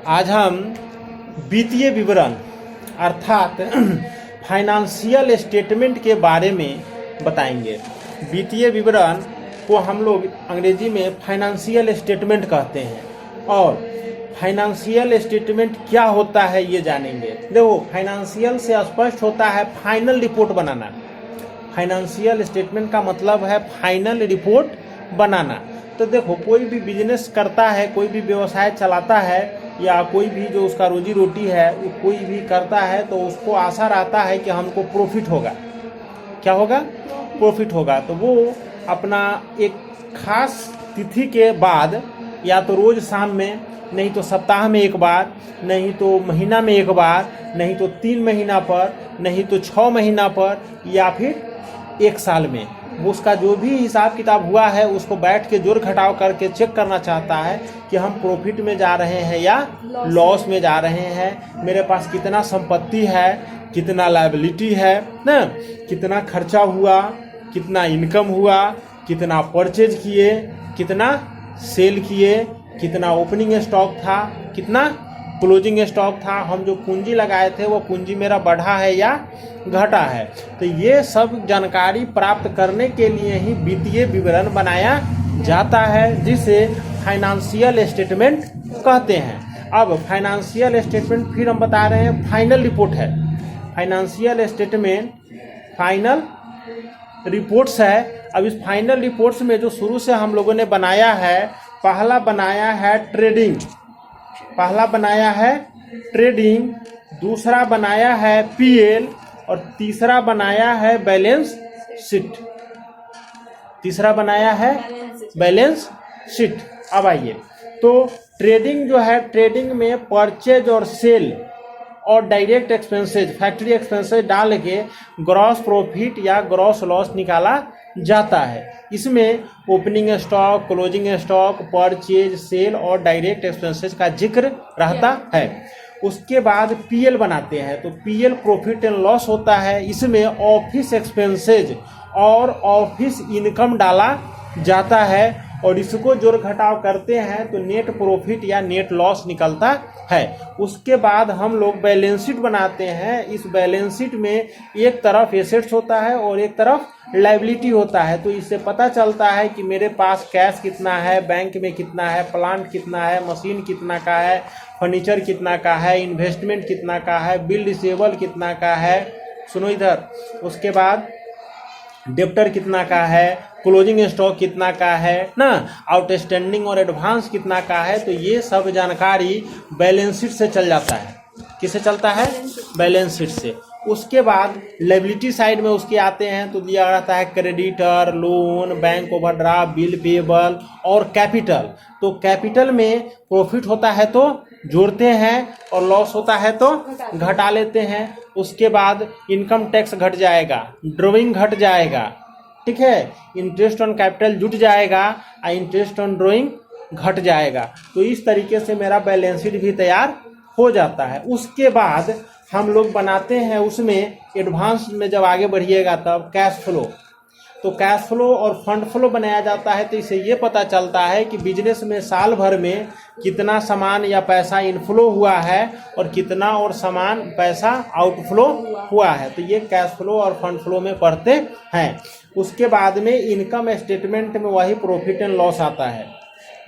आज हम वित्तीय विवरण अर्थात फाइनेंशियल स्टेटमेंट के बारे में बताएंगे। वित्तीय विवरण को हम लोग अंग्रेजी में फाइनेंशियल स्टेटमेंट कहते हैं और फाइनेंशियल स्टेटमेंट क्या होता है ये जानेंगे। देखो, फाइनेंशियल से स्पष्ट होता है फाइनल रिपोर्ट बनाना। फाइनेंशियल स्टेटमेंट का मतलब है फाइनल रिपोर्ट बनाना। तो देखो, कोई भी बिजनेस करता है, कोई भी व्यवसाय चलाता है या कोई भी जो उसका रोजी रोटी है वो कोई भी करता है तो उसको आशा रहता है कि हमको प्रॉफिट होगा। क्या होगा? प्रॉफिट होगा। तो वो अपना एक खास तिथि के बाद या तो रोज शाम में, नहीं तो सप्ताह में एक बार, नहीं तो महीना में एक बार, नहीं तो 3 महीना पर, नहीं तो 6 महीना पर या फिर 1 साल में वो उसका जो भी हिसाब किताब हुआ है उसको बैठ के जोड़ घटाव करके चेक करना चाहता है कि हम प्रॉफिट में जा रहे हैं या लॉस में जा रहे हैं, मेरे पास कितना संपत्ति है, कितना लायबिलिटी है ना, कितना खर्चा हुआ, कितना इनकम हुआ, कितना परचेज किए, कितना सेल किए, कितना ओपनिंग स्टॉक था, कितना क्लोजिंग स्टॉक था, हम जो पूंजी लगाए थे वो पूंजी मेरा बढ़ा है या घटा है। तो ये सब जानकारी प्राप्त करने के लिए ही वित्तीय विवरण बनाया जाता है, जिसे फाइनेंशियल स्टेटमेंट कहते हैं। अब फाइनेंशियल स्टेटमेंट फिर हम बता रहे हैं फाइनल रिपोर्ट है। फाइनेंशियल स्टेटमेंट फाइनल रिपोर्ट्स है। अब इस फाइनल रिपोर्ट्स में जो शुरू से हम लोगों ने बनाया है, पहला बनाया है ट्रेडिंग, दूसरा बनाया है पीएल और तीसरा बनाया है बैलेंस शीट। अब आइए, तो ट्रेडिंग जो है, ट्रेडिंग में परचेज और सेल और डायरेक्ट एक्सपेंसेज, फैक्ट्री एक्सपेंसेज डाल के ग्रॉस प्रॉफिट या ग्रॉस लॉस निकाला जाता है। इसमें opening stock, closing stock, purchase, sale और डायरेक्ट एक्सपेंसेज का जिक्र रहता है। उसके बाद पीएल बनाते हैं, तो पीएल प्रॉफिट एंड लॉस होता है। इसमें ऑफिस एक्सपेंसेज और ऑफिस इनकम डाला जाता है और इसको जोड़ घटाव करते हैं तो नेट प्रॉफिट या नेट लॉस निकलता है। उसके बाद हम लोग बैलेंस शीट बनाते हैं। इस बैलेंस शीट में एक तरफ एसेट्स होता है और एक तरफ लायबिलिटी होता है। तो इससे पता चलता है कि मेरे पास कैश कितना है, बैंक में कितना है, प्लांट कितना है, मशीन कितना का है, फर्नीचर कितना का है, इन्वेस्टमेंट कितना का है, बिल रिसीवेबल कितना का है, सुनो इधर। उसके बाद डेप्टर कितना का है, क्लोजिंग स्टॉक कितना का है ना, आउटस्टैंडिंग और एडवांस कितना का है। तो ये सब जानकारी बैलेंस शीट से चल जाता है। किससे चलता है? बैलेंस शीट से। उसके बाद लायबिलिटी साइड में उसके आते हैं तो दिया रहता है creditor, loan, bank overdraft, bill payable और कैपिटल। तो कैपिटल में प्रॉफिट होता है तो जोड़ते हैं और लॉस होता है तो घटा लेते हैं। उसके बाद इनकम टैक्स घट जाएगा, ड्रॉइंग घट जाएगा, ठीक है, इंटरेस्ट ऑन कैपिटल जुट जाएगा और इंटरेस्ट ऑन ड्रॉइंग घट जाएगा। तो इस तरीके से मेरा बैलेंस शीट भी तैयार हो जाता है। उसके बाद हम लोग बनाते हैं उसमें एडवांस में, जब आगे बढ़िएगा तब कैश फ्लो। तो कैश फ्लो और फंड फ्लो बनाया जाता है। तो इससे ये पता चलता है कि बिजनेस में साल भर में कितना सामान या पैसा इनफ्लो हुआ है और कितना और सामान पैसा आउटफ्लो हुआ है। तो ये कैश फ्लो और फंड फ्लो में पढ़ते हैं। उसके बाद में इनकम स्टेटमेंट में वही प्रॉफिट एंड लॉस आता है।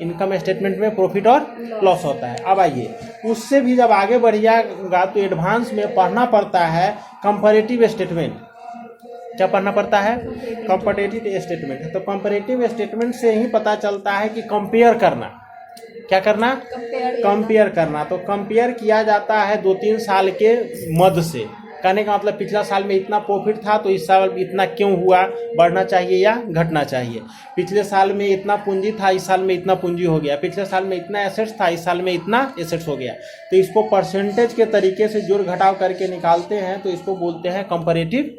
इनकम स्टेटमेंट में प्रॉफिट और लॉस होता है। अब आइए, उससे भी जब आगे बढ़िएगा तो एडवांस में पढ़ना पड़ता है कंपैरेटिव स्टेटमेंट। क्या पढ़ना पड़ता है? Comparative statement. तो कंपैरेटिव स्टेटमेंट से ही पता चलता है कि कंपेयर करना। क्या करना? कंपेयर करना। तो कंपेयर किया जाता है 2-3 साल के मध्य से। कहने का मतलब पिछला साल में इतना प्रॉफिट था तो इस साल इतना क्यों हुआ, बढ़ना चाहिए या घटना चाहिए। पिछले साल में इतना पूंजी था, इस साल में इतना पूंजी हो गया। पिछले साल में इतना एसेट्स था, इस साल में इतना एसेट्स हो गया। तो इसको परसेंटेज के तरीके से जोड़ घटाव करके निकालते हैं तो इसको बोलते हैं कंपैरेटिव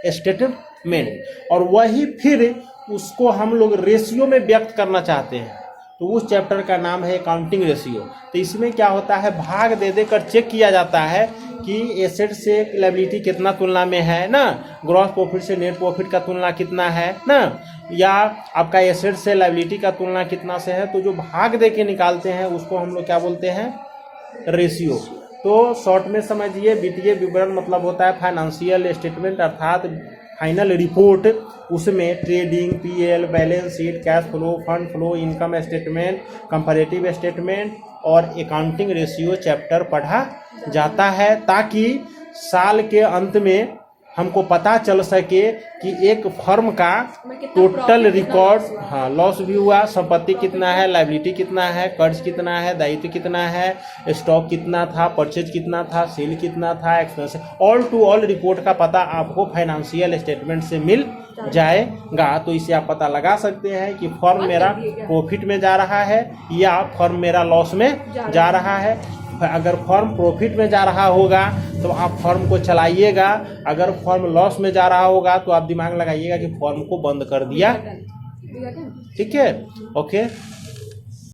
स्टेटमेंट। और वही फिर उसको हम लोग रेशियो में व्यक्त करना चाहते हैं तो उस चैप्टर का नाम है अकाउंटिंग रेशियो। तो इसमें क्या होता है, भाग दे देकर चेक किया जाता है कि एसेट से लायबिलिटी कितना तुलना में है ना, ग्रॉस प्रॉफिट से नेट प्रॉफिट का तुलना कितना है ना, या आपका एसेट से लायबिलिटी का तुलना कितना से है। तो जो भाग दे के निकालते हैं उसको हम लोग क्या बोलते हैं, रेशियो। तो शॉर्ट में समझिए, वित्तीय विवरण मतलब होता है फाइनेंशियल स्टेटमेंट अर्थात फाइनल रिपोर्ट। उसमें trading, PL, balance sheet, cash flow, fund flow, income statement, comparative statement और अकाउंटिंग रेशियो चैप्टर पढ़ा जाता है, ताकि साल के अंत में हमको पता चल सके कि एक फर्म का टोटल रिकॉर्ड, हाँ, लॉस भी हुआ, संपत्ति कितना है, लायबिलिटी कितना है, कर्ज कितना है, दायित्व कितना है, स्टॉक कितना था, परचेज कितना था, सेल कितना था, expense, all to all report का पता आपको फाइनेंशियल स्टेटमेंट से मिल जाएगा। तो इसे आप पता लगा सकते हैं कि फर्म मेरा प्रॉफिट में जा रहा है या फर्म मेरा लॉस में जा रहा है। अगर फर्म प्रॉफिट में जा रहा होगा तो आप फर्म को चलाइएगा, अगर फर्म लॉस में जा रहा होगा तो आप दिमाग लगाइएगा कि फर्म को बंद कर दिया। ठीक है, ओके।